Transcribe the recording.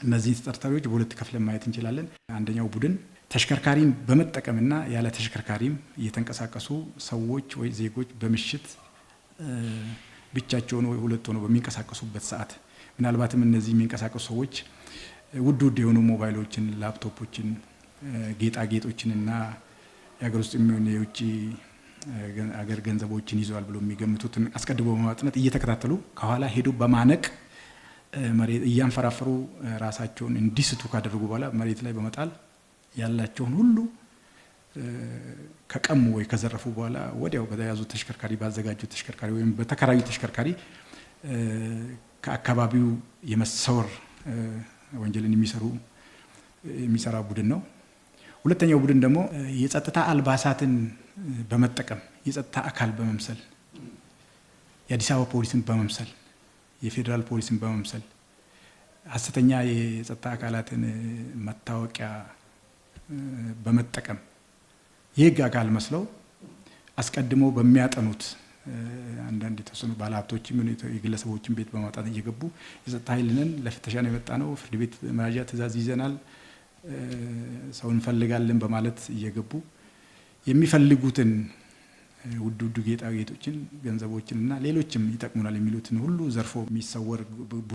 እነዚህ ተጠርጣሪዎች በሁለት ከፍለን ማየት እንችላለን። አንደኛው ቡድን ተሽከርካሪን በመጠቀምና ያለ ተሽከርካሪም እየተንቀሳቀሱ ሰዎች ወይ ዜጎች በምሽት ብቻቸውን ወይ ሁለት ሆነው በሚንቀሳቀሱበት ሰዓት ምናልባትም እነዚህ የሚንቀሳቀሱ ሰዎች ውድ የሆኑ ሞባይሎችን፣ ላፕቶፖችን፣ ጌጣጌጦችን እና የሀገር ውስጥ የሚሆን የውጭ አገር ገንዘቦችን ይዘዋል ብሎ የሚገምቱትን አስቀድሞ በማጥናት እየተከታተሉ ከኋላ ሄዱ በማነቅ መሬት እያንፈራፈሩ ራሳቸውን እንዲስቱ ካደረጉ በኋላ መሬት ላይ በመጣል ያላቸውን ሁሉ ከቀሙ ወይ ከዘረፉ በኋላ ወዲያው በተያዙ ተሽከርካሪ ባዘጋጁ ተሽከርካሪ ወይም በተከራዩ ተሽከርካሪ ከአካባቢው የመሰወር ወንጀልን የሚሰራ ቡድን ነው። ሁለተኛው ቡድን ደግሞ የጸጥታ አልባሳትን በመጠቀም የጸጥታ አካል በመምሰል የአዲስ አበባ ፖሊስን በመምሰል የፌዴራል ፖሊስን በመምሰል ሐሰተኛ የጸጥታ አካላትን መታወቂያ በመጠቀም የህግ አካል መስለው አስቀድሞ በሚያጠኑት አንዳንድ የተወሰኑ ባለሀብቶችም የግለሰቦችን ቤት በማውጣት እየገቡ የጸጥታ ኃይልን ለፍተሻ ነው የመጣ ነው፣ ፍርድ ቤት መያዣ ትዕዛዝ ይዘናል፣ ሰው እንፈልጋለን በማለት እየገቡ የሚፈልጉትን ውድ ጌጣጌጦችን፣ ገንዘቦችን እና ሌሎችም ይጠቅሙናል የሚሉትን ሁሉ ዘርፎ የሚሰወር